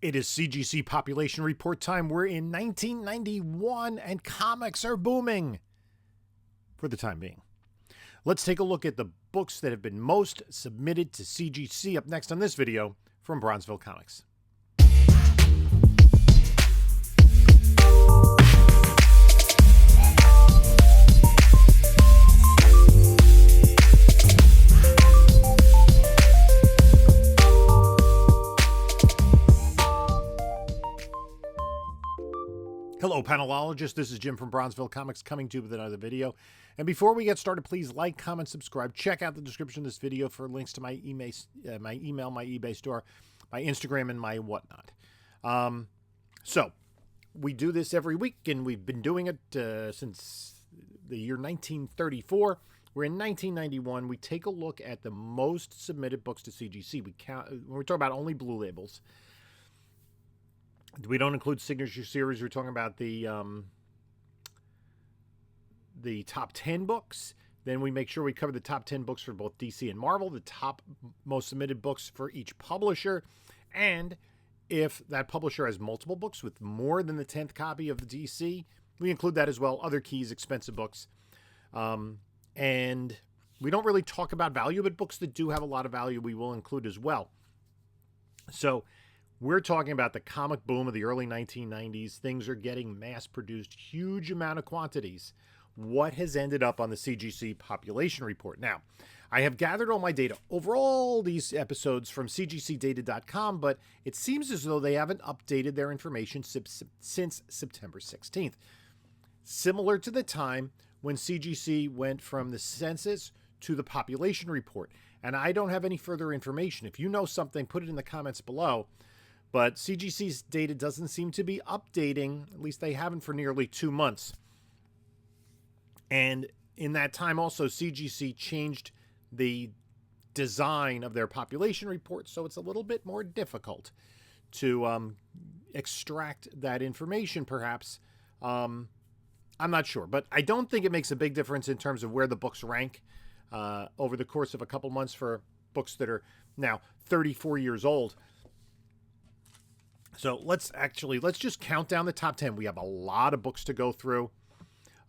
It is CGC population report time. We're in 1991 and comics are booming for the time being. Let's take a look at the books that have been most submitted to CGC up next on this video from Bronzeville Comics. Hello, panelologists. This is Jim from Bronzeville Comics coming to you with another video. And before we get started, please like, comment, subscribe. Check out the description of this video for links to my email, my eBay store, my Instagram, and my whatnot. So we do this every week, and we've been doing it since the year 1934. We're in 1991. We take a look at the most submitted books to CGC. We count when we're talking about only blue labels. We don't include signature series. We're talking about the top 10 books. Then we make sure we cover the top 10 books for both DC and Marvel, the top most submitted books for each publisher. And if that publisher has multiple books with more than the 10th copy of the DC, we include that as well. Other keys, expensive books. And we don't really talk about value, but books that do have a lot of value we will include as well. So we're talking about the comic boom of the early 1990s. Things are getting mass-produced, huge amount of quantities. What has ended up on the CGC population report? Now, I have gathered all my data over all these episodes from cgcdata.com, but it seems as though they haven't updated their information since September 16th. Similar to the time when CGC went from the census to the population report. And I don't have any further information. If you know something, put it in the comments below. But CGC's data doesn't seem to be updating, at least they haven't for nearly 2 months. And in that time also, CGC changed the design of their population report, so it's a little bit more difficult to extract that information, perhaps. I'm not sure, but I don't think it makes a big difference in terms of where the books rank over the course of a couple months for books that are now 34 years old. So let's just count down the top 10. We have a lot of books to go through,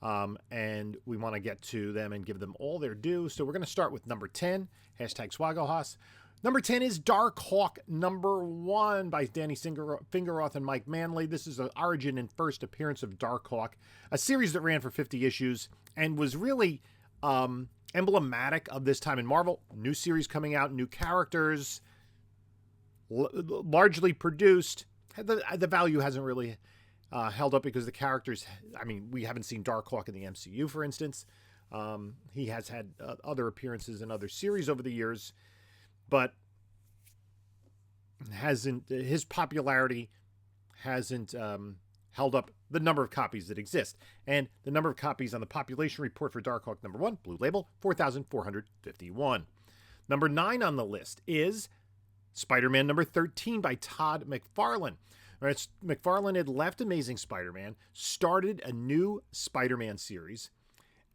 and we want to get to them and give them all their due. So we're going to start with number 10, hashtag Swagglehos. Number 10 is Dark Hawk #1 by Danny Fingeroth and Mike Manley. This is the origin and first appearance of Dark Hawk, a series that ran for 50 issues and was really emblematic of this time in Marvel. New series coming out, new characters, largely produced. The value hasn't really held up because the characters, I mean, we haven't seen Dark Hawk in the MCU, for instance. He has had other appearances in other series over the years, but his popularity hasn't held up the number of copies that exist. And the number of copies on the population report for Dark Hawk #1, blue label, 4,451. Number 9 on the list is Spider-Man #13 by Todd McFarlane. All right, McFarlane had left Amazing Spider-Man, started a new Spider-Man series,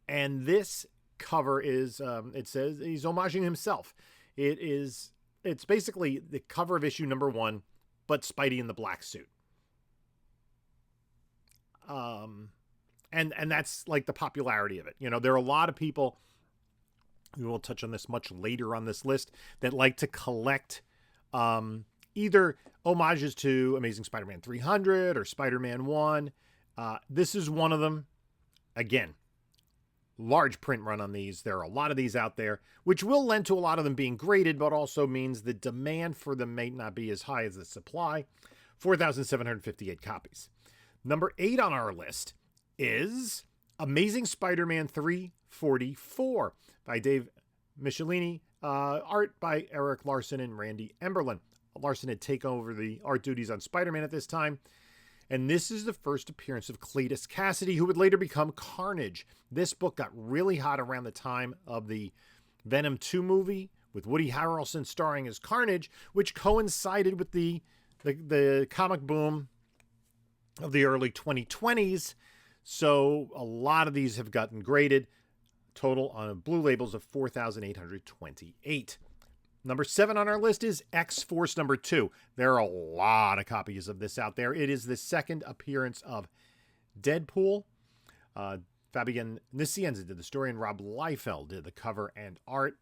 and this cover is, it says he's homaging himself. It's basically the cover of issue #1, but Spidey in the black suit. And that's like the popularity of it. You know, there are a lot of people, we will touch on this much later on this list, that like to collect either homages to Amazing Spider-Man 300 or Spider-Man 1. This is one of them. Again, large print run on these. There are a lot of these out there, which will lend to a lot of them being graded, but also means the demand for them may not be as high as the supply. 4,758 copies. Number 8 on our list is Amazing Spider-Man 344 by Dave Michelini. Art by Eric Larson and Randy Emberlin. Larson had taken over the art duties on Spider-Man at this time. And this is the first appearance of Cletus Cassidy, who would later become Carnage. This book got really hot around the time of the Venom 2 movie with Woody Harrelson starring as Carnage, which coincided with the comic boom of the early 2020s. So a lot of these have gotten graded. Total on blue labels of 4,828. Number 7 on our list is X-Force number 2. There are a lot of copies of this out there. It is the second appearance of Deadpool. Fabian Nicienza did the story, and Rob Liefeld did the cover and art.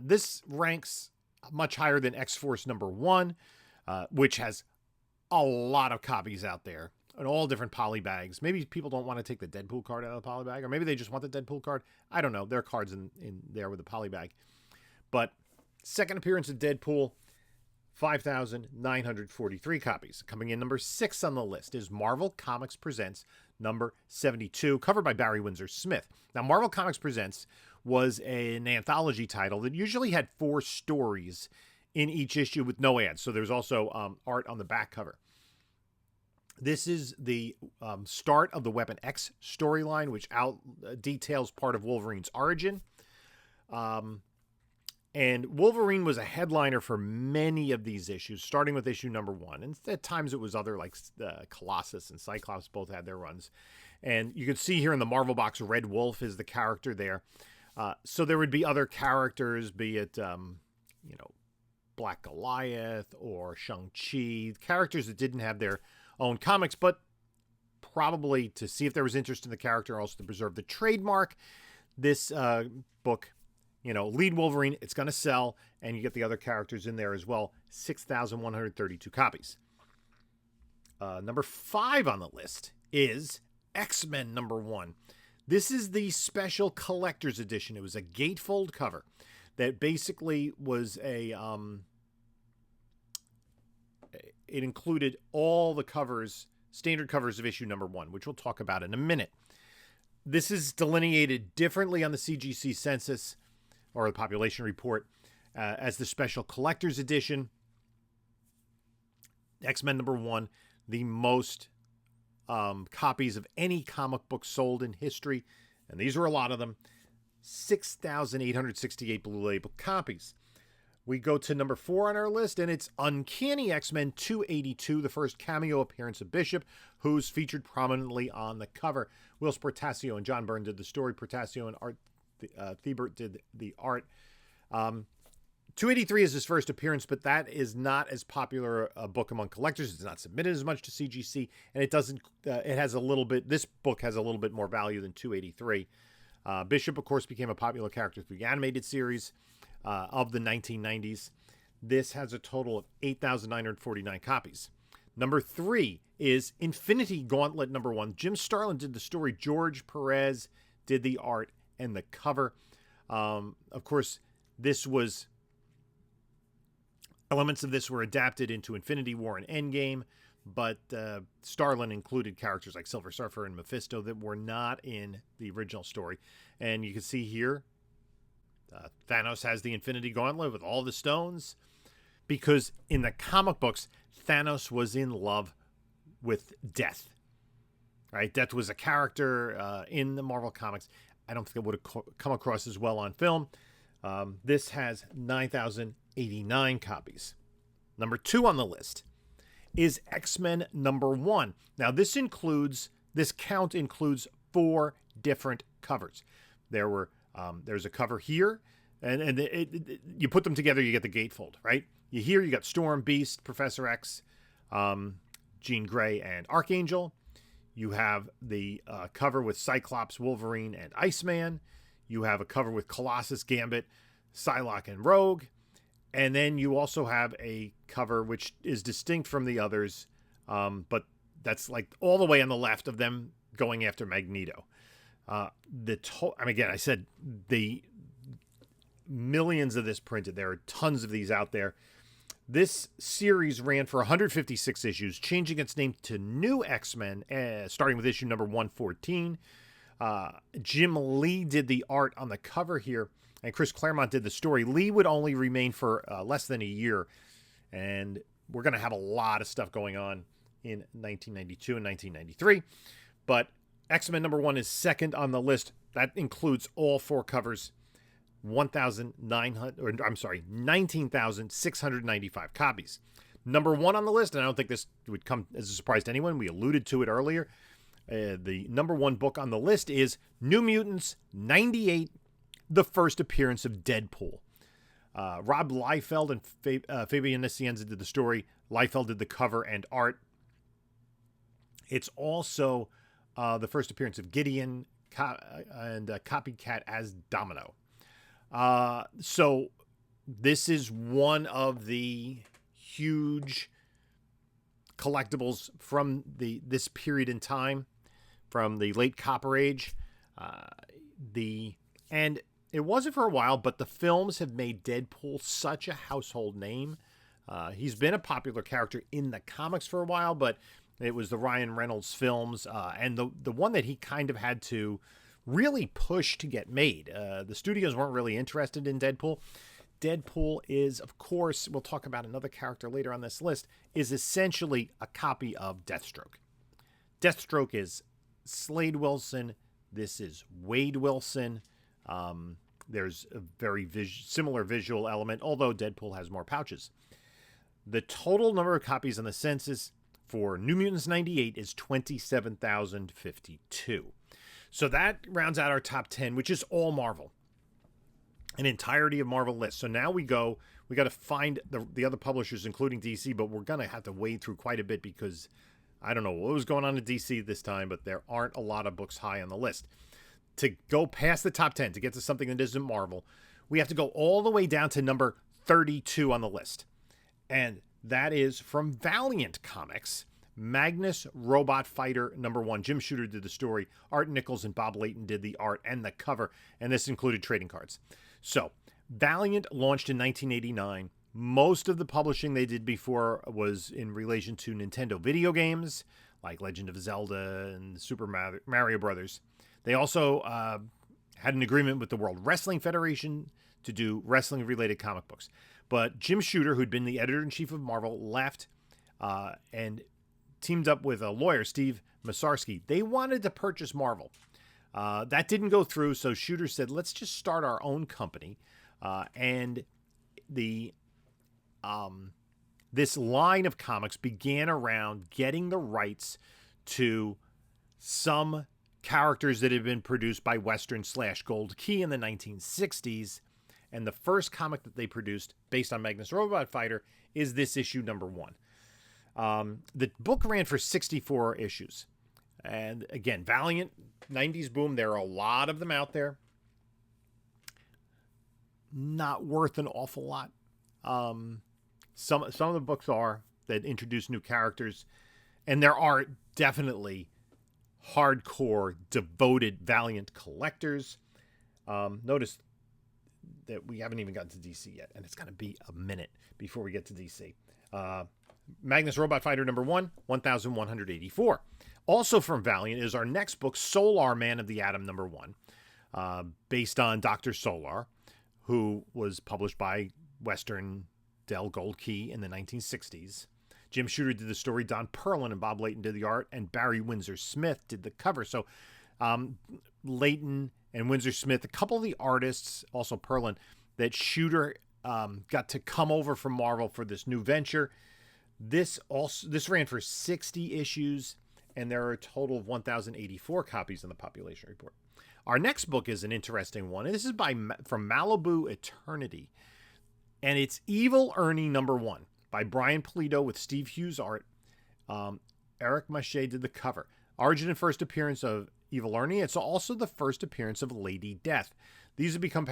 This ranks much higher than X-Force number 1, which has a lot of copies out there in all different poly bags. Maybe people don't want to take the Deadpool card out of the poly bag, or maybe they just want the Deadpool card. I don't know. There are cards in there with the poly bag. But second appearance of Deadpool, 5,943 copies. Coming in number 6 on the list is Marvel Comics Presents number 72, covered by Barry Windsor Smith. Now, Marvel Comics Presents was an anthology title that usually had 4 stories in each issue with no ads. So there's also art on the back cover. This is the start of the Weapon X storyline, which details part of Wolverine's origin. And Wolverine was a headliner for many of these issues, starting with issue number 1. And at times it was other, like Colossus and Cyclops both had their runs. And you can see here in the Marvel box, Red Wolf is the character there. So there would be other characters, be it, Black Goliath or Shang-Chi, characters that didn't have their own comics, but probably to see if there was interest in the character, also to preserve the trademark. This book, lead Wolverine, it's going to sell, and you get the other characters in there as well. 6,132 copies. Number 5 on the list is X-Men number 1. This is the special collector's edition. It was a gatefold cover that basically was it included all the covers, standard covers of issue number 1, which we'll talk about in a minute. This is delineated differently on the CGC census or the population report as the special collector's edition. X-Men number 1, the most copies of any comic book sold in history, and these are a lot of them. 6,868 Blue Label copies. We go to number 4 on our list, and it's Uncanny X-Men 282, the first cameo appearance of Bishop, who's featured prominently on the cover. Will Portasio and John Byrne did the story. Portasio and Art Thibert did the art. 283 is his first appearance, but that is not as popular a book among collectors. It's not submitted as much to CGC, and it doesn't. It has a little bit. This book has a little bit more value than 283. Bishop, of course, became a popular character through the animated series of the 1990s. This has a total of 8,949 copies. Number 3 is Infinity Gauntlet number 1. Jim Starlin did the story. George Perez did the art and the cover. Of course, elements of this were adapted into Infinity War and Endgame, but Starlin included characters like Silver Surfer and Mephisto that were not in the original story. And you can see here, Thanos has the Infinity Gauntlet with all the stones, because in the comic books, Thanos was in love with Death. Right? Death was a character in the Marvel comics. I don't think it would have come across as well on film. This has 9,089 copies. Number 2 on the list is X-Men number 1. Now, this count includes 4 different covers. There's a cover here, and you put them together, you get the gatefold, right? You got Storm, Beast, Professor X, Jean Grey, and Archangel. You have the cover with Cyclops, Wolverine, and Iceman. You have a cover with Colossus, Gambit, Psylocke, and Rogue. And then you also have a cover which is distinct from the others, but that's like all the way on the left of them going after Magneto. Again, I said the millions of this printed. There are tons of these out there. This series ran for 156 issues, changing its name to New X-Men, starting with issue number 114. Jim Lee did the art on the cover here, and Chris Claremont did the story. Lee would only remain for less than a year, and we're going to have a lot of stuff going on in 1992 and 1993. But X-Men number 1 is second on the list. That includes all 4 covers. 19,695 copies. Number 1 on the list, and I don't think this would come as a surprise to anyone. We alluded to it earlier. The number 1 book on the list is New Mutants 98, the first appearance of Deadpool. Rob Liefeld and Fabian Nicienza did the story. Liefeld did the cover and art. It's also the first appearance of Gideon and Copycat as Domino. So this is one of the huge collectibles from this period in time, from the late Copper Age. And it wasn't for a while, but the films have made Deadpool such a household name. He's been a popular character in the comics for a while, but it was the Ryan Reynolds films, and the one that he kind of had to really push to get made. The studios weren't really interested in Deadpool. Deadpool is, of course, we'll talk about another character later on this list, is essentially a copy of Deathstroke. Deathstroke is Slade Wilson. This is Wade Wilson. There's a very similar visual element, although Deadpool has more pouches. The total number of copies on the census for New Mutants 98 is 27,052. So that rounds out our top 10, which is all Marvel. An entirety of Marvel list. So now we got to find the other publishers, including DC, but we're going to have to wade through quite a bit because I don't know what was going on in DC this time, but there aren't a lot of books high on the list. To go past the top 10, to get to something that isn't Marvel, we have to go all the way down to number 32 on the list. And that is from Valiant Comics, Magnus Robot Fighter #1. Jim Shooter did the story. Art Nichols and Bob Layton did the art and the cover, and this included trading cards. So, Valiant launched in 1989. Most of the publishing they did before was in relation to Nintendo video games, like Legend of Zelda and Super Mario Brothers. They also had an agreement with the World Wrestling Federation to do wrestling-related comic books. But Jim Shooter, who'd been the editor-in-chief of Marvel, left and teamed up with a lawyer, Steve Masarski. They wanted to purchase Marvel. That didn't go through, so Shooter said, let's just start our own company. And this line of comics began around getting the rights to some characters that had been produced by Western/Gold Key in the 1960s. And the first comic that they produced based on Magnus Robot Fighter is this issue #1. The book ran for 64 issues. And again, Valiant, 90s boom. There are a lot of them out there. Not worth an awful lot. Some of the books are that introduce new characters. And there are definitely hardcore, devoted Valiant collectors. Notice that we haven't even gotten to DC yet, and it's going to be a minute before we get to DC. Magnus Robot Fighter #1, 1,184. Also from Valiant is our next book, Solar Man of the Atom #1, based on Dr. Solar, who was published by Western Del Gold Key in the 1960s. Jim Shooter did the story, Don Perlin and Bob Layton did the art, and Barry Windsor Smith did the cover. So Layton and Windsor Smith, a couple of the artists, also Perlin, that Shooter got to come over from Marvel for this new venture. This ran for 60 issues, and there are a total of 1,084 copies in the population report. Our next book is an interesting one, and this is from Malibu Eternity, and it's Evil Ernie #1 by Brian Pulido with Steve Hughes art. Eric Mache did the cover. Origin and first appearance of Evil Ernie. It's also the first appearance of Lady Death. These have become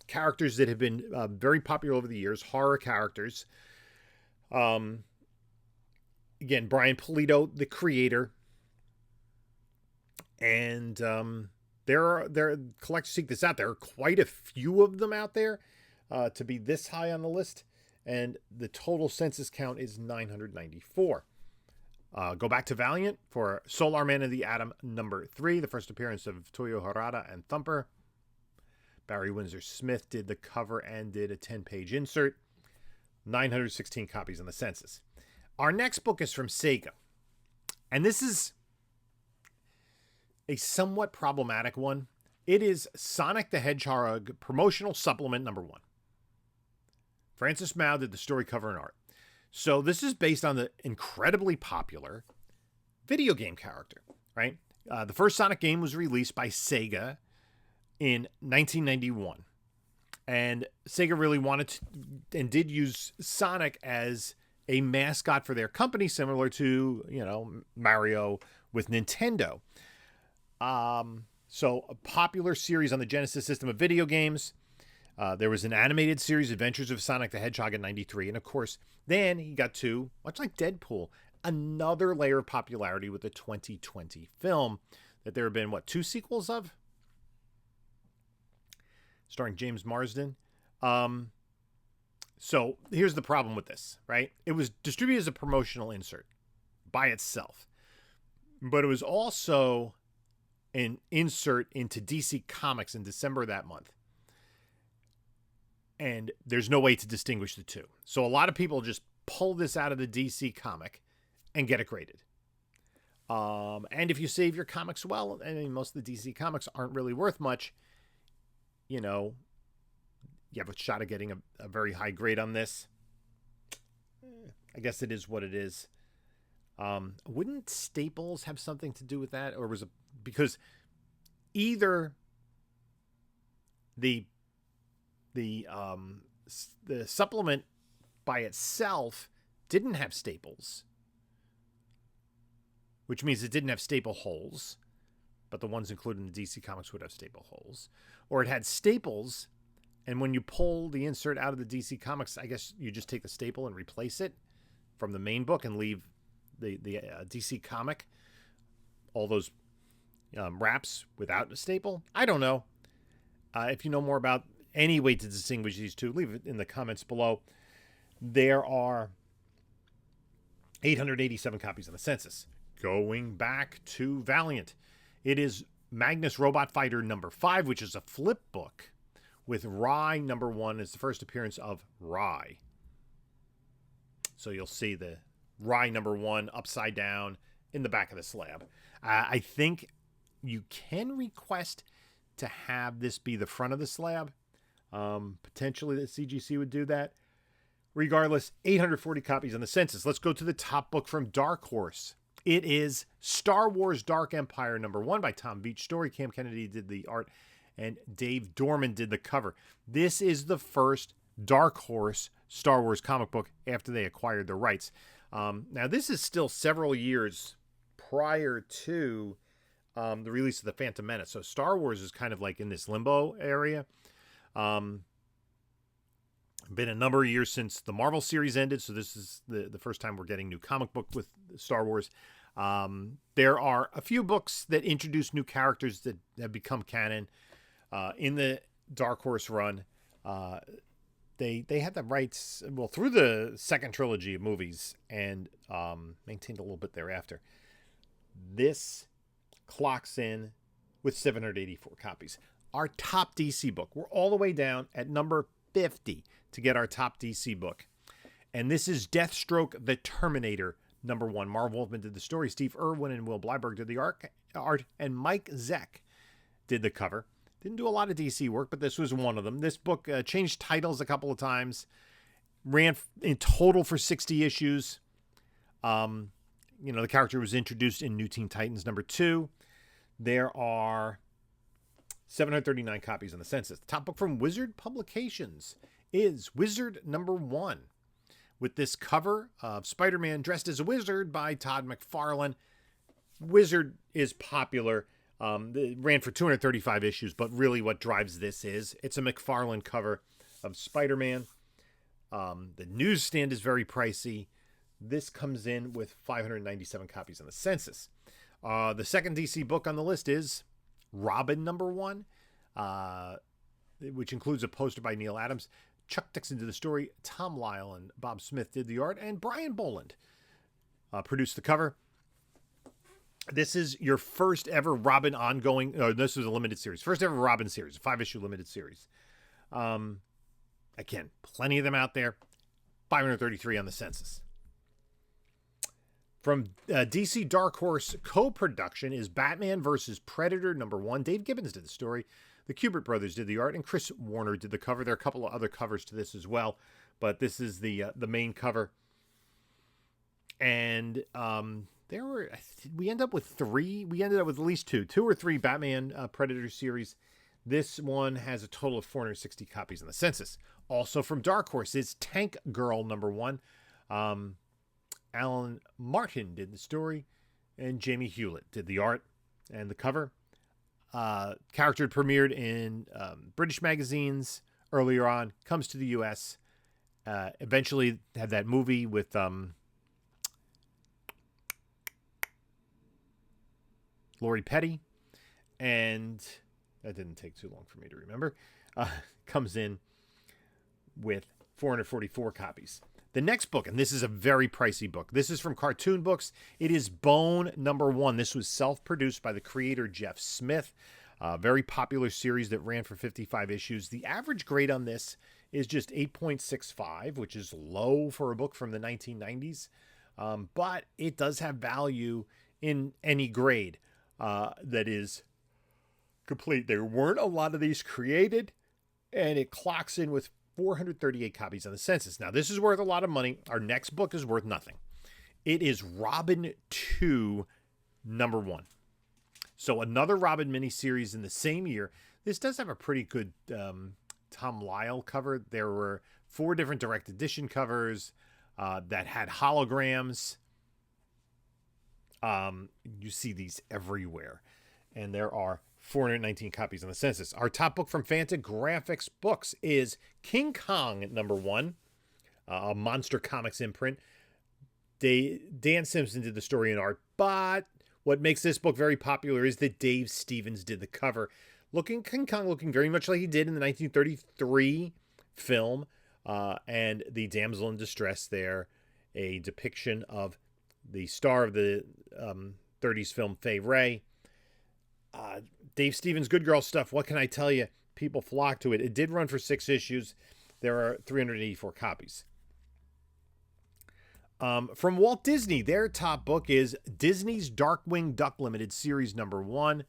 characters that have been very popular over the years, horror characters. Again, Brian Pulido, the creator. And there are collectors seek this out. There are quite a few of them out there to be this high on the list. And the total census count is 994. Go back to Valiant for Solar Man of the Atom #3, the first appearance of Toyo Harada and Thumper. Barry Windsor Smith did the cover and did a 10-page insert. 916 copies on the census. Our next book is from Sega. And this is a somewhat problematic one. It is Sonic the Hedgehog promotional supplement #1. Francis Mao did the story, cover, and art. So this is based on the incredibly popular video game character, right? The first Sonic game was released by Sega in 1991. And Sega really wanted to, and did use Sonic as a mascot for their company, similar to, Mario with Nintendo. So a popular series on the Genesis system of video games. There was an animated series, Adventures of Sonic the Hedgehog, in 93. And of course, then he got to, much like Deadpool, another layer of popularity with the 2020 film that there have been, 2 sequels of? Starring James Marsden. So here's the problem with this, right? It was distributed as a promotional insert by itself, but it was also an insert into DC Comics in December of that month. And there's no way to distinguish the two. So a lot of people just pull this out of the DC comic and get it graded. And if you save your comics well, and most of the DC comics aren't really worth much, you have a shot of getting a very high grade on this. I guess it is what it is. Wouldn't Staples have something to do with that? Or was it because either the supplement by itself didn't have staples, which means it didn't have staple holes, but the ones included in the DC Comics would have staple holes, or it had staples, and when you pull the insert out of the DC Comics, I guess you just take the staple and replace it from the main book and leave the DC comic, all those wraps without a staple. I don't know. If you know more about any way to distinguish these two, leave it in the comments below. There are 887 copies on the census. Going back to Valiant, it is Magnus Robot Fighter number 5, which is a flip book with Rye number 1 is the first appearance of Rye. So you'll see the Rye number 1 upside down in the back of the slab. I think you can request to have this be the front of the slab. Potentially the CGC would do that. Regardless, 840 copies on the census. Let's go to the top book from Dark Horse. It is Star Wars Dark Empire number 1 by Tom Beach Story. Cam Kennedy did the art and Dave Dorman did the cover. This is the first Dark Horse Star Wars comic book after they acquired the rights. Now, this is still several years prior to the release of The Phantom Menace. So Star Wars is kind of like in this limbo area. Been a number of years since the Marvel series ended, so this is the first time we're getting new comic book with Star Wars. There are a few books that introduce new characters that have become canon in the Dark Horse run. They had the rights, through the second trilogy of movies and maintained a little bit thereafter. This clocks in with 784 copies. Our top DC book. We're all the way down at number 50 to get our top DC book. And this is Deathstroke the Terminator number 1. Marv Wolfman did the story. Steve Irwin and Will Blyberg did the art. And Mike Zeck did the cover. Didn't do a lot of DC work, but this was one of them. This book changed titles a couple of times. Ran in total for 60 issues. The character was introduced in New Teen Titans number 2. There are 739 copies on the census. The top book from Wizard Publications is Wizard number 1, with this cover of Spider-Man dressed as a wizard by Todd McFarlane. Wizard is popular. It ran for 235 issues, but really what drives this is it's a McFarlane cover of Spider-Man. The newsstand is very pricey. This comes in with 597 copies on the census. The second DC book on the list is Robin number 1, which includes a poster by Neil Adams. Chuck Dixon did the story. Tom Lyle and Bob Smith did the art. And Brian Boland produced the cover. This is your first ever Robin ongoing. This was a limited series. First ever Robin series. A 5-issue limited series. Again, plenty of them out there. 533 on the census. From DC Dark Horse co-production is Batman vs. Predator number 1. Dave Gibbons did the story. The Kubert brothers did the art, and Chris Warner did the cover. There are a couple of other covers to this as well, but this is the main cover. And we ended up with 3. We ended up with at least 2 or 3 Batman Predator series. This one has a total of 460 copies in the census. Also from Dark Horse is Tank Girl #1. Alan Martin did the story, and Jamie Hewlett did the art and the cover. Character premiered in British magazines earlier on, comes to the U.S., eventually had that movie with Lori Petty, and that didn't take too long for me to remember. Comes in with 444 copies. The next book, and this is a very pricey book. This is from Cartoon Books. It is Bone #1. This was self-produced by the creator Jeff Smith. A very popular series that ran for 55 issues. The average grade on this is just 8.65, which is low for a book from the 1990s. But it does have value in any grade that is complete. There weren't a lot of these created, and it clocks in with 438 copies on the census. Now, this is worth a lot of money. Our next book is worth nothing. It is Robin 2 #1. So another Robin miniseries in the same year. This does have a pretty good Tom Lyle cover. There were 4 different direct edition covers that had holograms. You see these everywhere. And there are 419 copies on the census. Our top book from Fantagraphics Books is King Kong #1, a Monster Comics imprint. Dan Simpson did the story and art, but what makes this book very popular is that Dave Stevens did the cover. King Kong looking very much like he did in the 1933 film, and the damsel in distress there, a depiction of the star of the 30s film, Fay Wray. Dave Stevens, good girl stuff. What can I tell you? People flock to it. It did run for 6 issues. There are 384 copies. From Walt Disney, their top book is Disney's Darkwing Duck Limited Series #1.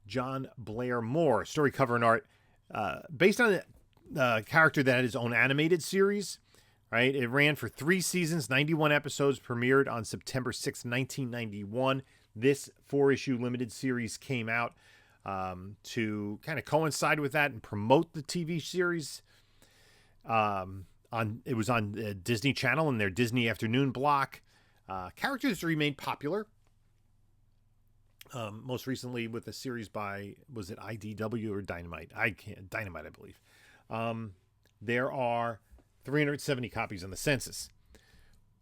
John Blair Moore, story, cover, and art. Based on a character that had his own animated series, right? It ran for 3 seasons, 91 episodes, premiered on September 6, 1991. This 4-issue limited series came out to kind of coincide with that and promote the TV series. It was on Disney Channel in their Disney Afternoon block. Characters remained popular. Most recently with a series by, was it IDW or Dynamite? Dynamite, I believe. There are 370 copies on the census.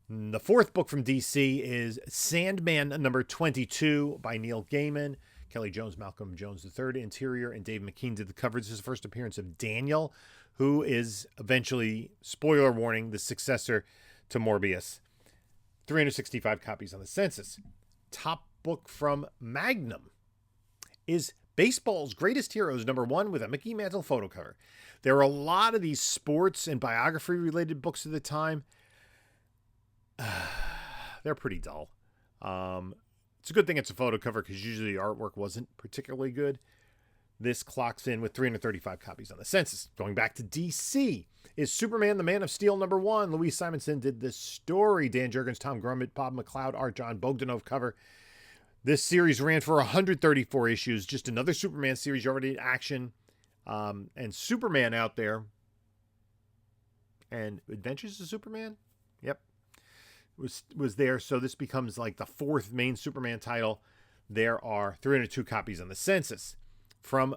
The 4th book from DC is Sandman #22 by Neil Gaiman. Kelly Jones, Malcolm Jones III, interior, and Dave McKean did the cover. This is the first appearance of Daniel, who is eventually, spoiler warning, the successor to Morbius. 365 copies on the census. Top book from Magnum is Baseball's Greatest Heroes #1 with a Mickey Mantle photo cover. There are a lot of these sports and biography related books at the time. They're pretty dull. It's a good thing it's a photo cover because usually the artwork wasn't particularly good. This clocks in with 335 copies on the census. Going back to DC is Superman the Man of Steel #1. Louise Simonson did this story. Dan Jurgens, Tom Grummett, Bob McLeod, art, John Bogdanove cover. This series ran for 134 issues. Just another Superman series already in action. And Superman out there. And Adventures of Superman? Yep. Was there. So this becomes like the 4th main Superman title. There are 302 copies on the census. From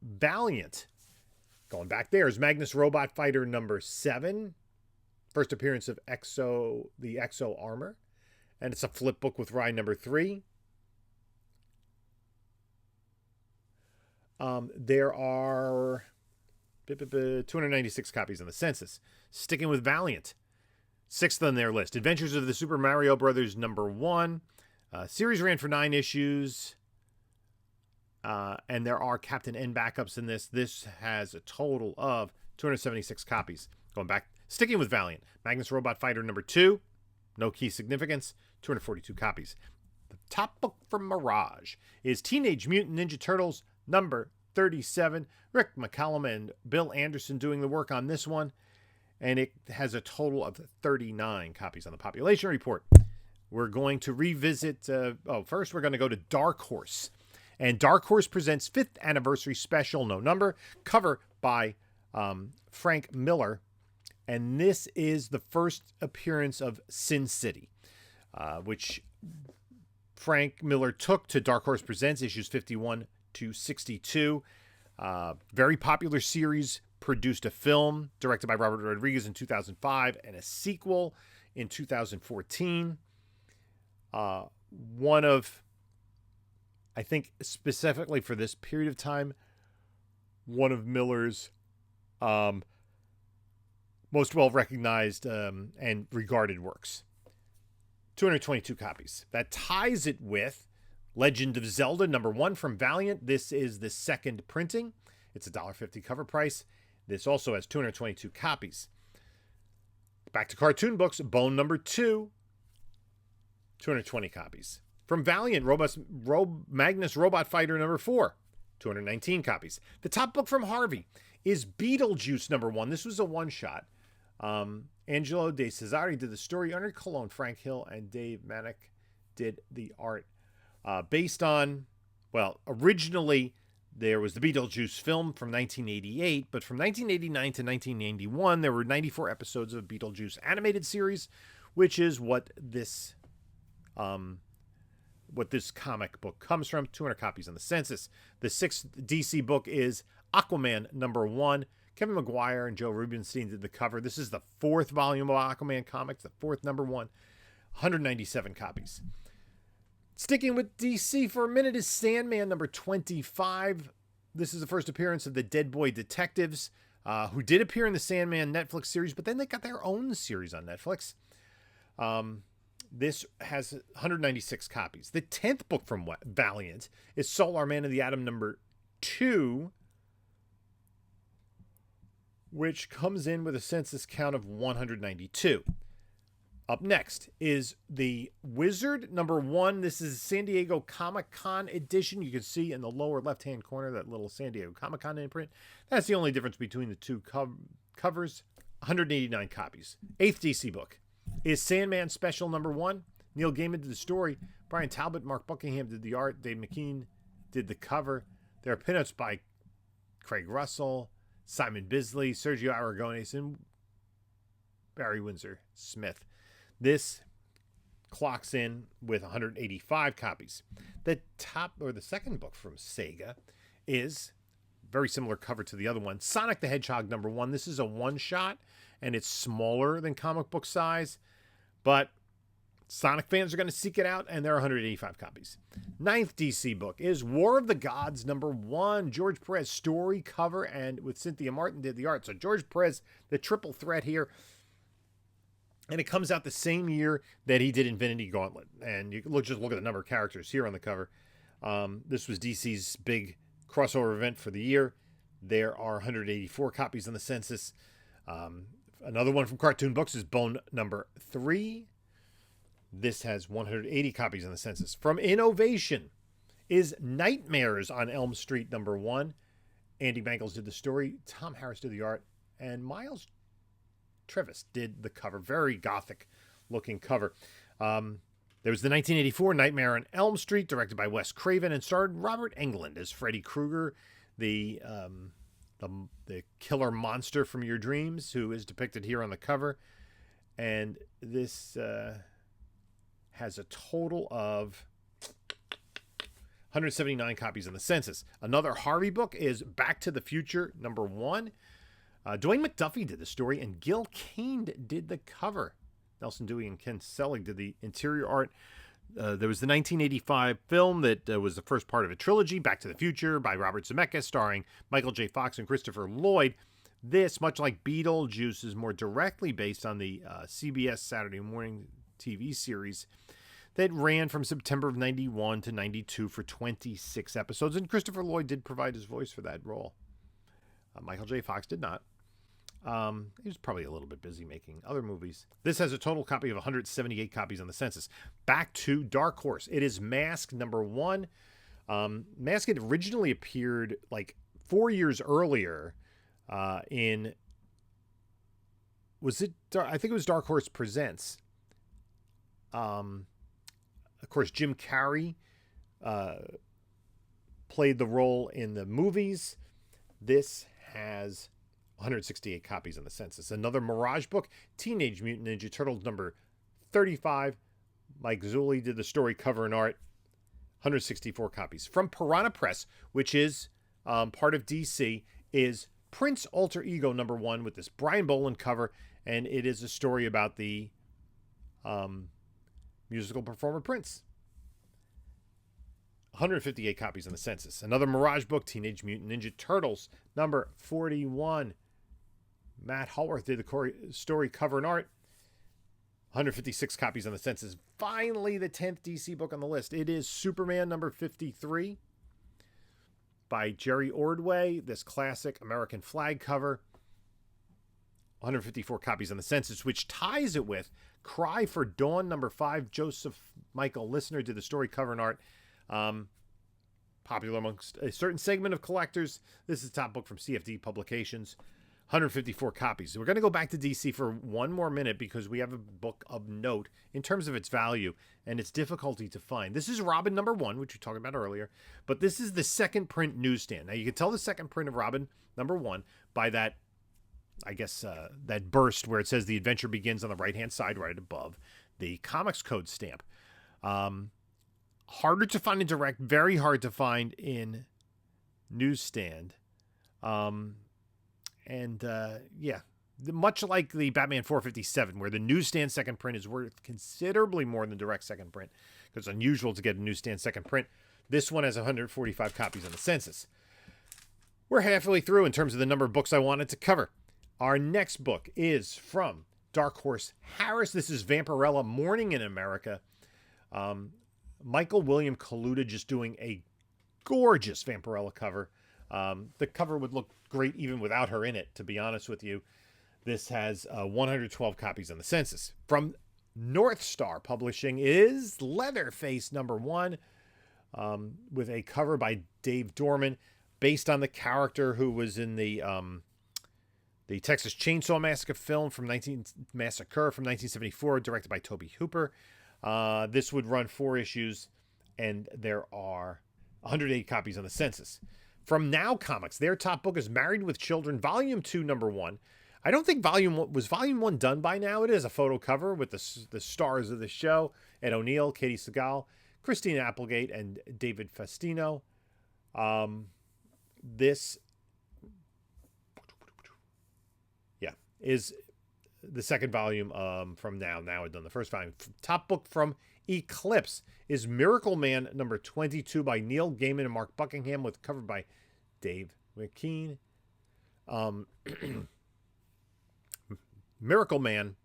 Valiant, going back there, is Magnus Robot Fighter #7. First appearance of the Exo armor. And it's a flip book with Rye #3. There are 296 copies on the census. Sticking with Valiant. 6th on their list, Adventures of the Super Mario Brothers #1. Series ran for 9 issues. And there are Captain N backups in this. This has a total of 276 copies. Going back, sticking with Valiant. Magnus Robot Fighter #2. No key significance. 242 copies. The top book from Mirage is Teenage Mutant Ninja Turtles #37. Rick McCallum and Bill Anderson doing the work on this one. And it has a total of 39 copies on the population report. We're going to revisit, first we're going to go to Dark Horse. And Dark Horse presents 5th anniversary special, no number, cover by Frank Miller. And this is the first appearance of Sin City, which Frank Miller took to Dark Horse Presents, issues 51 to 62. Very popular series, produced a film directed by Robert Rodriguez in 2005 and a sequel in 2014. One of, I think specifically for this period of time, one of Miller's most well-recognized and regarded works. 222 copies. That ties it with Legend of Zelda #1 from Valiant. This is the second printing. It's a $1.50 cover price. This also has 222 copies. Back to cartoon books, Bone #2, 220 copies. From Valiant, Magnus Robot Fighter #4, 219 copies. The top book from Harvey is Beetlejuice #1. This was a one-shot. Angelo De Cesare did the story. Under Cologne, Frank Hill, and Dave Manick did the art. Based on, well, originally there was the Beetlejuice film from 1988, but from 1989 to 1991, there were 94 episodes of Beetlejuice animated series, which is what this comic book comes from. 200 copies on the census. The 6th DC book is Aquaman #1. Kevin Maguire and Joe Rubinstein did the cover. This is the 4th volume of Aquaman comics, the 4th #1, 197 copies. Sticking with DC for a minute is Sandman #25. This is the first appearance of the Dead Boy Detectives, who did appear in the Sandman Netflix series, but then they got their own series on Netflix. This has 196 copies. The 10th book from Valiant is Solar Man of the Atom #2, which comes in with a census count of 192. Up next is the Wizard #1. This is San Diego Comic-Con edition. You can see in the lower left-hand corner that little San Diego Comic-Con imprint. That's the only difference between the two covers. 189 copies. 8th DC book is Sandman Special #1. Neil Gaiman did the story. Brian Talbot, Mark Buckingham did the art. Dave McKean did the cover. There are pinups by Craig Russell, Simon Bisley, Sergio Aragones, and Barry Windsor Smith. This clocks in with 185 copies. The second book from Sega is very similar cover to the other one. Sonic the Hedgehog #1. This is a one-shot, and it's smaller than comic book size, but Sonic fans are going to seek it out, and there are 185 copies. 9th DC book is War of the Gods #1. George Perez story, cover, and with Cynthia Martin did the art. So George Perez, the triple threat here. And it comes out the same year that he did Infinity Gauntlet. And you can just look at the number of characters here on the cover. This was DC's big crossover event for the year. There are 184 copies on the census. Another one from Cartoon Books is Bone #3. This has 180 copies on the census. From Innovation is Nightmares on Elm Street #1. Andy Bangles did the story. Tom Harris did the art. And Miles Trevis did the cover. Very gothic looking cover. There was the 1984 Nightmare on Elm Street, directed by Wes Craven, and starred Robert Englund as Freddy Krueger, the killer monster from your dreams, who is depicted here on the cover. And this has a total of 179 copies in the census. Another Harvey book is Back to the Future #1. Dwayne McDuffie did the story, and Gil Kane did the cover. Nelson Dewey and Ken Selig did the interior art. There was the 1985 film that was the first part of a trilogy, Back to the Future, by Robert Zemeckis, starring Michael J. Fox and Christopher Lloyd. This, much like Beetlejuice, is more directly based on the CBS Saturday morning TV series that ran from September of 91 to 92 for 26 episodes, and Christopher Lloyd did provide his voice for that role. Michael J. Fox did not. He was probably a little bit busy making other movies. This has a total copy of 178 copies on the census. Back to Dark Horse. It is Mask #1. Mask had originally appeared like 4 years earlier in... Was it... I think it was Dark Horse Presents. Of course, Jim Carrey played the role in the movies. This has 168 copies in the census. Another Mirage book, Teenage Mutant Ninja Turtles number 35. Mike Zulli did the story, cover, and art. 164 copies. From Piranha Press, which is part of DC, is Prince Alter Ego number 1 with this Brian Boland cover, and it is a story about the musical performer Prince. 158 copies in the census. Another Mirage book, Teenage Mutant Ninja Turtles number 41. Matt Hallworth did the story, cover, and art. 156 copies on the census. Finally, the 10th DC book on the list. It is Superman number 53 by Jerry Ordway. This classic American flag cover. 154 copies on the census, which ties it with Cry for Dawn number 5. Joseph Michael Listener did the story, cover, and art. Popular amongst a certain segment of collectors. This is the top book from CFD Publications. 154 copies. We're going to go back to DC for one more minute because we have a book of note in terms of its value and its difficulty to find. This is Robin number 1, which we talked about earlier, but this is the second print newsstand. Now you can tell the second print of Robin number 1 by that, I guess, that burst where it says the adventure begins on the right-hand side right above the Comics Code stamp. Harder to find in direct, very hard to find in newsstand. Yeah, much like the Batman 457, where the newsstand second print is worth considerably more than direct second print, because it's unusual to get a newsstand second print. This one has 145 copies on the census. We're halfway through in terms of the number of books I wanted to cover. Our next book is from Dark Horse Harris. This is Vampirella Morning in America. Michael William Kaluta just doing a gorgeous Vampirella cover. The cover would look great even without her in it, to be honest with you. This has 112 copies on the census. From North Star Publishing is Leatherface number 1, with a cover by Dave Dorman, based on the character who was in the Texas Chainsaw Massacre film from 1974, directed by Tobe Hooper. This would run 4 issues, and there are 108 copies on the census. From Now Comics, their top book is Married with Children, Volume 2, number 1. I don't think Volume 1 done by now. It is a photo cover with the stars of the show: Ed O'Neill, Katie Segal, Christina Applegate, and David Faustino. This, is the second volume from Now. Now I've done the first volume. Top book from Eclipse is Miracle Man number 22 by Neil Gaiman and Mark Buckingham, with cover by Dave McKean. Miracle Man,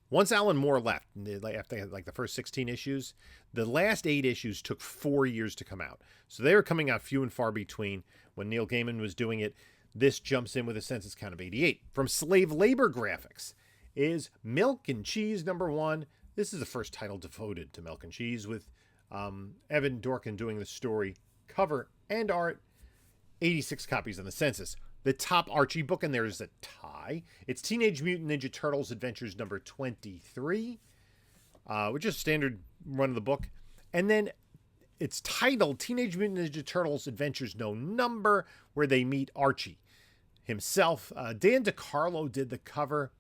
once Alan Moore left, after the first 16 issues, the last 8 issues took 4 years to come out. So they were coming out few and far between when Neil Gaiman was doing it. This jumps in with a census count of 88. From Slave Labor Graphics is Milk and Cheese number 1. This is the first title devoted to Milk and Cheese, with Evan Dorkin doing the story, cover, and art. 86 copies on the census. The top Archie book, and there's a tie. It's Teenage Mutant Ninja Turtles Adventures number 23, which is standard run of the book. And then it's titled Teenage Mutant Ninja Turtles Adventures No Number, where they meet Archie himself. Dan DiCarlo did the cover.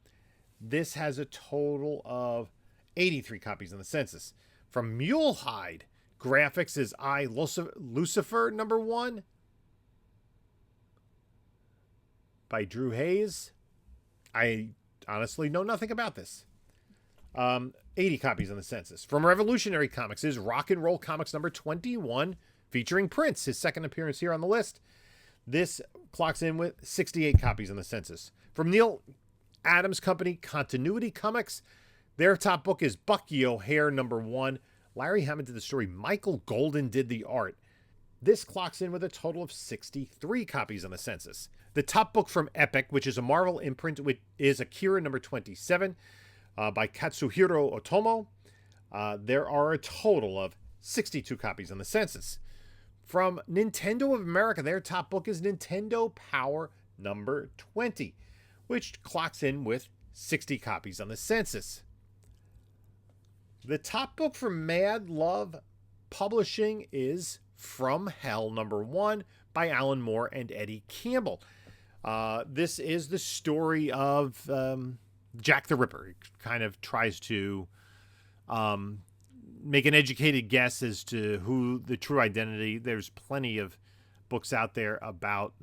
This has a total of 83 copies on the census. From Mulehide Graphics is I, Lucifer number 1 by Drew Hayes. I honestly know nothing about this. 80 copies on the census. From Revolutionary Comics is Rock and Roll Comics number 21, featuring Prince, his second appearance here on the list. This clocks in with 68 copies on the census. From Neil Adams Company, Continuity Comics, their top book is Bucky O'Hare number 1. Larry Hammond did the story. Michael Golden did the art. This clocks in with a total of 63 copies on the census. The top book from Epic, which is a Marvel imprint, which is Akira number 27 by Katsuhiro Otomo. There are a total of 62 copies on the census. From Nintendo of America, their top book is Nintendo Power number 20, which clocks in with 60 copies on the census. The top book from Mad Love publishing is From Hell #1 by Alan Moore and Eddie Campbell. This is the story of Jack the Ripper. He kind of tries to make an educated guess as to who the true identity. There's plenty of books out there about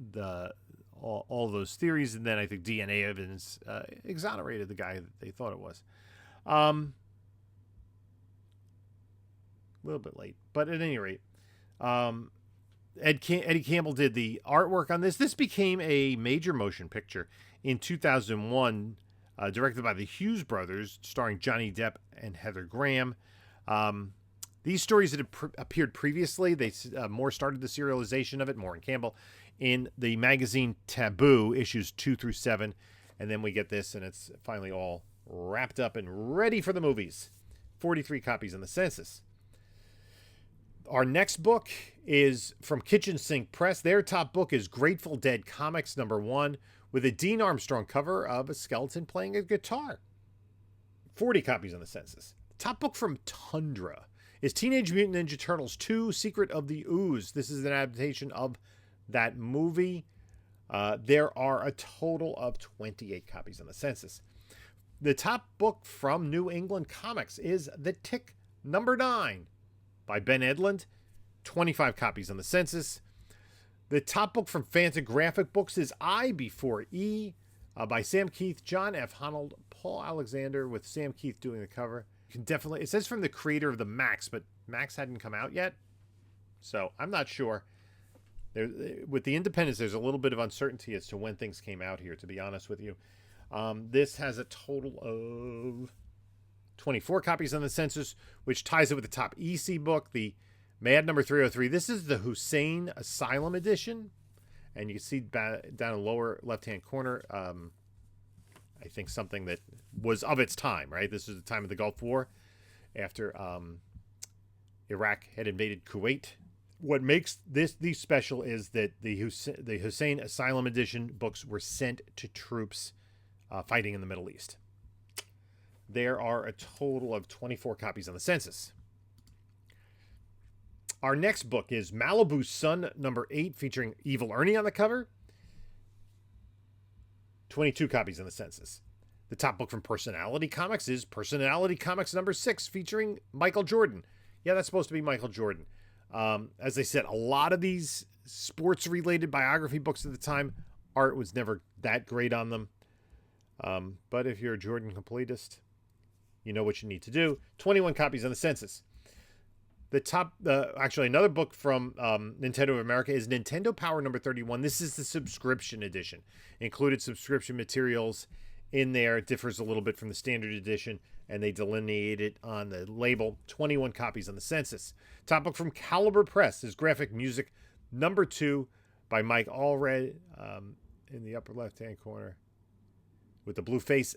all those theories, and then I think DNA evidence exonerated the guy that they thought it was. A little bit late, but at any rate, Eddie Campbell did the artwork on this. This became a major motion picture in 2001, directed by the Hughes brothers, starring Johnny Depp and Heather Graham. These stories had appeared previously. Moore started the serialization of it, Moore and Campbell, in the magazine Taboo, issues 2 through 7. And then we get this, and it's finally all wrapped up and ready for the movies. 43 copies in the census. Our next book is from Kitchen Sink Press. Their top book is Grateful Dead Comics #1, with a Dean Armstrong cover of a skeleton playing a guitar. 40 copies in the census. Top book from Tundra is Teenage Mutant Ninja Turtles 2, Secret of the Ooze. This is an adaptation of that movie. There are a total of 28 copies in the census. The top book from New England Comics is The Tick #9 by Ben Edlund. 25 copies in the census. The top book from Fantagraphic Books is I Before E by Sam Keith, John F. Honnold, Paul Alexander, with Sam Keith doing the cover. You can definitely, it says from the creator of the Max, but Max hadn't come out yet, so I'm not sure. With the independents, there's a little bit of uncertainty as to when things came out here, to be honest with you. This has a total of 24 copies on the census, which ties it with the top EC book, the Mad #303. This is the Hussein Asylum edition, and you can see down in the lower left-hand corner, I think something that was of its time, right? This is the time of the Gulf War, after Iraq had invaded Kuwait. What makes these special is that the Hussein Asylum edition books were sent to troops fighting in the Middle East. There are a total of 24 copies on the census. Our next book is Malibu Sun #8, featuring Evil Ernie on the cover. 22 copies in the census. The top book from Personality Comics is Personality Comics #6, featuring Michael Jordan. Yeah, that's supposed to be Michael Jordan. As I said, a lot of these sports-related biography books at the time, art was never that great on them. But if you're a Jordan completist, you know what you need to do. 21 copies on the census. Actually, another book from Nintendo of America is Nintendo Power #31. This is the subscription edition. Included subscription materials in there. It differs a little bit from the standard edition, and they delineate it on the label. 21 copies on the census. Top book from Caliber Press is Graphic Music #2 by Mike Allred, in the upper left-hand corner with the blue face.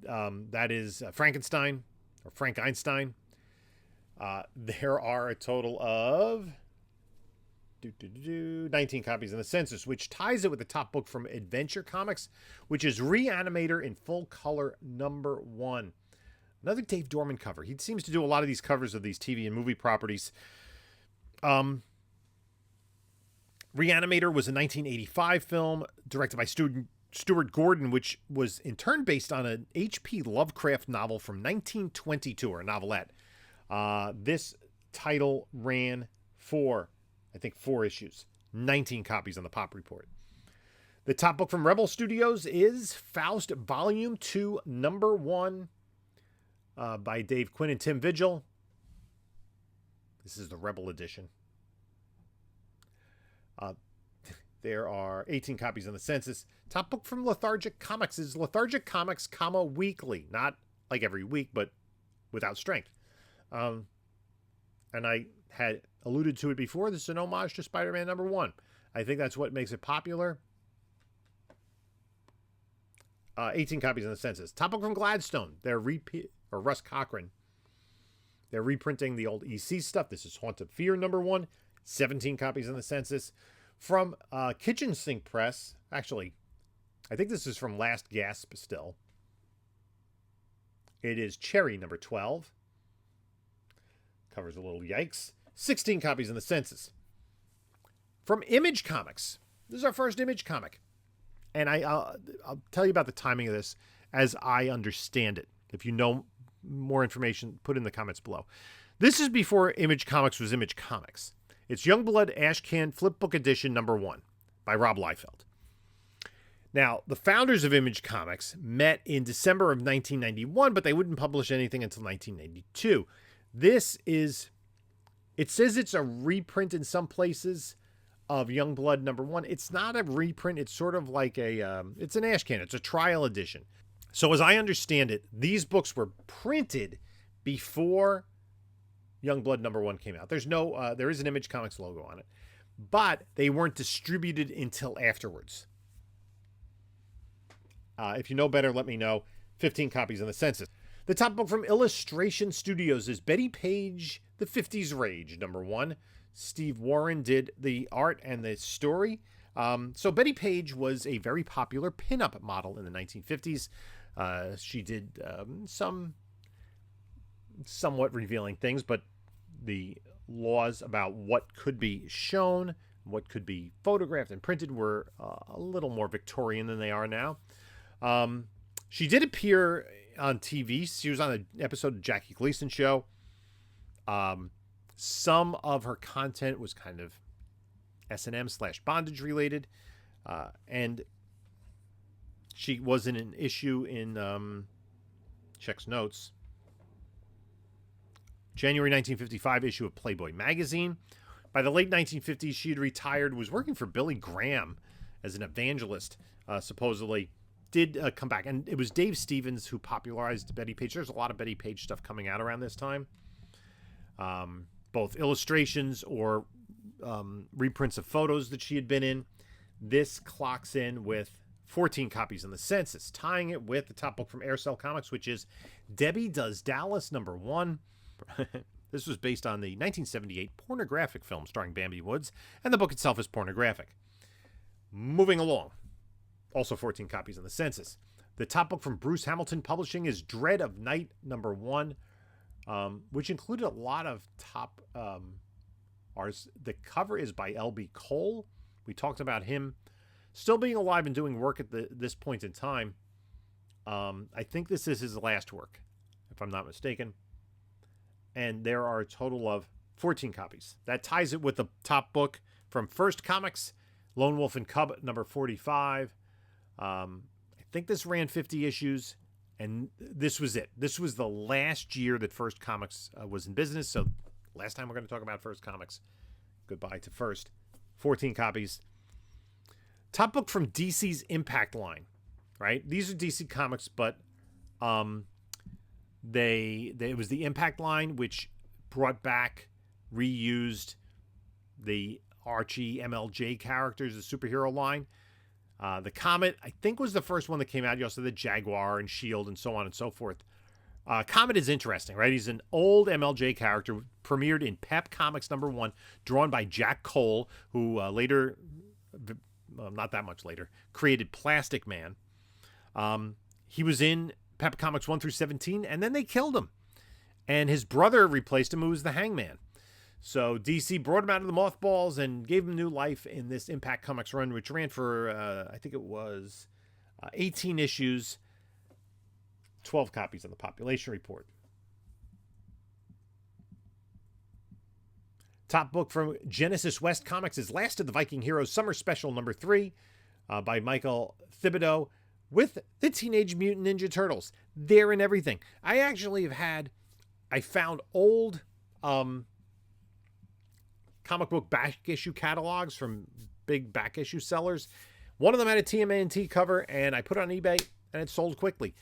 That is Frankenstein, or Frank Einstein. There are a total of 19 copies in the census, which ties it with the top book from Adventure Comics, which is Reanimator in full color #1. Another Dave Dorman cover. He seems to do a lot of these covers of these TV and movie properties. Reanimator was a 1985 film directed by Stuart Gordon, which was in turn based on an H.P. Lovecraft novel from 1922, or a novelette. This title ran for, I think, 4 issues. 19 copies on the Pop Report. The top book from Rebel Studios is Faust Volume 2, #1 by Dave Quinn and Tim Vigil. This is the Rebel edition. There are 18 copies on the census. Top book from Lethargic Comics is Lethargic Comics, Weekly. Not like every week, but without strength. And I had alluded to it before. This is an homage to Spider-Man #1. I think that's what makes it popular. 18 copies in the census. Top book from Gladstone. Or Russ Cochran. They're reprinting the old EC stuff. This is Haunted Fear #1. 17 copies in the census. From Kitchen Sink Press. Actually, I think this is from Last Gasp still. It is Cherry #12. Covers a little yikes. 16 copies in the census. From Image Comics. This is our first Image comic. And I'll tell you about the timing of this as I understand it. If you know more information, put in the comments below. This is before Image Comics was Image Comics. It's Youngblood Ashcan Flipbook Edition #1 by Rob Liefeld. Now, the founders of Image Comics met in December of 1991, but they wouldn't publish anything until 1992. It says it's a reprint in some places of Youngblood #1. It's not a reprint. It's sort of like it's an Ashcan. It's a trial edition. So as I understand it, these books were printed before Youngblood #1 came out. There is an Image Comics logo on it, but they weren't distributed until afterwards. If you know better, let me know. 15 copies in the census. The top book from Illustration Studios is Betty Page, The 50s Rage, #1. Steve Warren did the art and the story. So Betty Page was a very popular pinup model in the 1950s. She did some somewhat revealing things, but the laws about what could be shown, what could be photographed and printed were a little more Victorian than they are now. She did appear on TV. She was on an episode of Jackie Gleason show. Some of her content was kind of S&M/bondage related. And she was in an issue in Check's notes. January 1955 issue of Playboy magazine. By the late 1950s, she had retired, was working for Billy Graham as an evangelist, supposedly. Did come back. And it was Dave Stevens who popularized Betty Page. There's a lot of Betty Page stuff coming out around this time. Both illustrations or reprints of photos that she had been in. This clocks in with 14 copies in the census, tying it with the top book from Aircell Comics, which is Debbie Does Dallas #1. This was based on the 1978 pornographic film starring Bambi Woods, and the book itself is pornographic. Moving along. Also 14 copies in the census. The top book from Bruce Hamilton Publishing is Dread of Night #1, which included a lot of top artists. The cover is by L.B. Cole. We talked about him still being alive and doing work at this point in time. I think this is his last work, if I'm not mistaken. And there are a total of 14 copies. That ties it with the top book from First Comics, Lone Wolf and Cub #45. I think this ran 50 issues, and this was it. This was the last year that First Comics was in business, so last time we're going to talk about First Comics. Goodbye to First. 14 copies. Top book from DC's Impact line, right? These are DC Comics, but it was the Impact line which brought back, reused the Archie MLJ characters, the superhero line. The Comet, I think, was the first one that came out. You also had the Jaguar and Shield and so on and so forth. Comet is interesting, right? He's an old MLJ character, premiered in Pep Comics #1, drawn by Jack Cole, who later, not that much later, created Plastic Man. He was in Pep Comics 1 through 17, and then they killed him. And his brother replaced him, who was the Hangman. So DC brought him out of the mothballs and gave him new life in this Impact Comics run, which ran for, I think it was 18 issues, 12 copies of the Population Report. Top book from Genesis West Comics is Last of the Viking Heroes Summer Special #3 by Michael Thibodeau with the Teenage Mutant Ninja Turtles. They're in everything. I actually I found old comic book back issue catalogs from big back issue sellers. One of them had a TMNT cover, and I put it on eBay, and it sold quickly.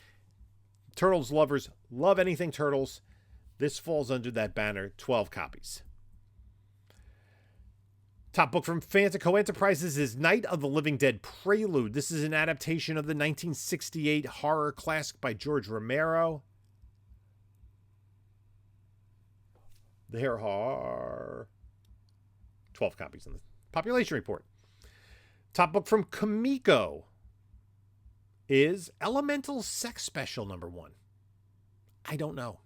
Turtles lovers love anything Turtles. This falls under that banner, 12 copies. Top book from Fantico Enterprises is Night of the Living Dead Prelude. This is an adaptation of the 1968 horror classic by George Romero. There are 12 copies in the Population Report. Top book from Comico is Elemental Sex Special #1. I don't know.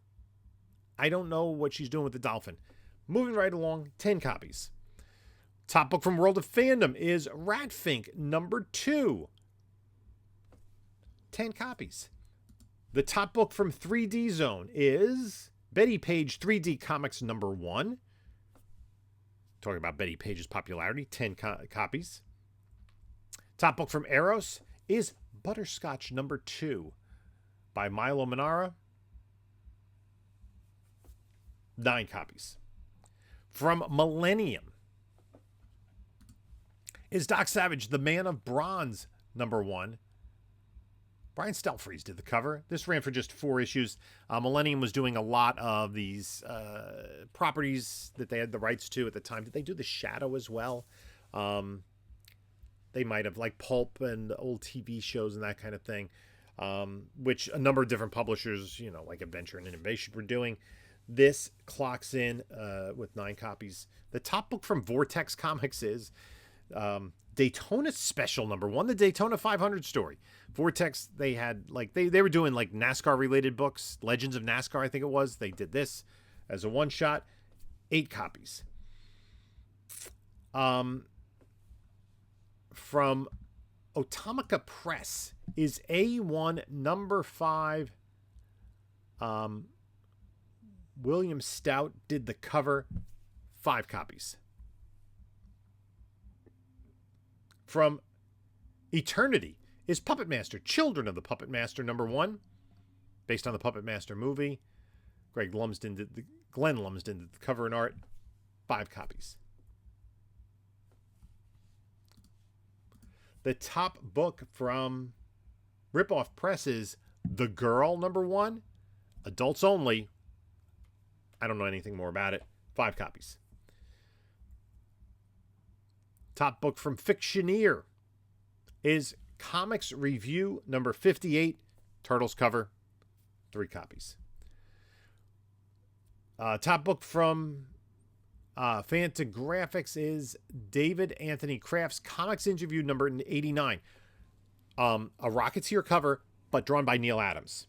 I don't know what she's doing with the dolphin. Moving right along, 10 copies. Top book from World of Fandom is Ratfink #2. 10 copies. The top book from 3D Zone is Betty Page 3D Comics #1. Talking about Betty Page's popularity, 10 copies. Top book from Eros is Butterscotch #2 by Milo Manara. 9 copies. From Millennium is Doc Savage, The Man of Bronze #1. Brian Stelfreeze did the cover. This ran for just 4 issues. Millennium was doing a lot of these properties that they had the rights to at the time. Did they do The Shadow as well? They might have, like Pulp and old TV shows and that kind of thing, which a number of different publishers, like Adventure and Innovation were doing. This clocks in with 9 copies. The top book from Vortex Comics is Daytona Special #1, the Daytona 500 story. Vortex, they had they were doing like NASCAR related books, Legends of NASCAR, I think it was. They did this as a one shot, 8 copies. From Otamica Press is A1 #5. William Stout did the cover, 5 copies. From Eternity is Puppet Master, Children of the Puppet Master #1, based on the Puppet Master movie. Glenn Lumsden did the cover and art, 5 copies. The top book from Ripoff Press is The Girl #1, adults only. I don't know anything more about it, 5 copies. Top book from Fictioneer is Comics Review #58, Turtles cover, 3 copies. Top book from Fantagraphics is David Anthony Kraft's Comics Interview #89. A Rocketeer cover, but drawn by Neil Adams,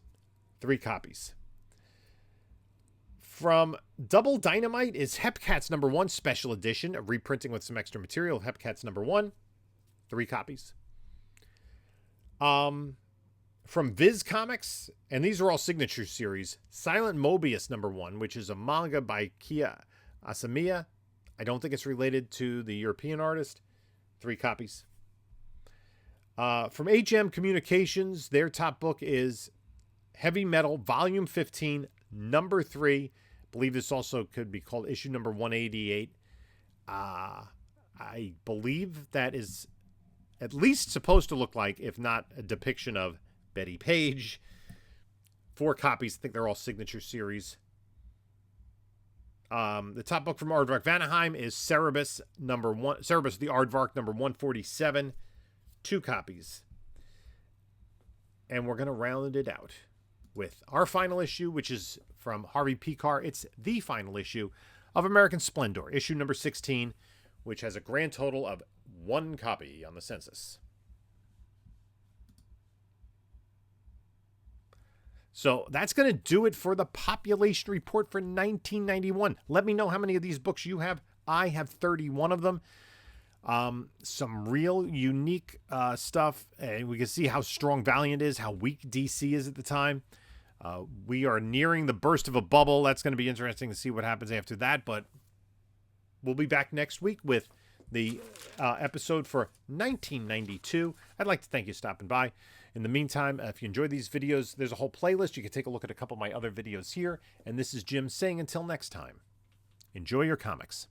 3 copies. From Double Dynamite is Hepcats #1 Special Edition, a reprinting with some extra material. Hepcats #1, 3 copies. From Viz Comics, and these are all signature series, Silent Mobius #1, which is a manga by Kia Asamiya. I don't think it's related to the European artist. 3 copies. From HM Communications, their top book is Heavy Metal Volume 15, #3. I believe this also could be called issue #188. I believe that is at least supposed to look like, if not a depiction of Betty Page. 4 copies. I think they're all signature series. The top book from Aardvark Vanaheim is Cerebus Cerebus the Aardvark #147. 2 copies. And we're going to round it out with our final issue, which is from Harvey Pekar. It's the final issue of American Splendor, issue #16, which has a grand total of 1 copy on the census. So that's going to do it for the population report for 1991. Let me know how many of these books you have. I have 31 of them. Some real unique stuff. And we can see how strong Valiant is, how weak DC is at the time. We are nearing the burst of a bubble. That's going to be interesting to see what happens after that. But we'll be back next week with the episode for 1992. I'd like to thank you for stopping by. In the meantime, if you enjoyed these videos, there's a whole playlist. You can take a look at a couple of my other videos here. And this is Jim saying until next time, enjoy your comics.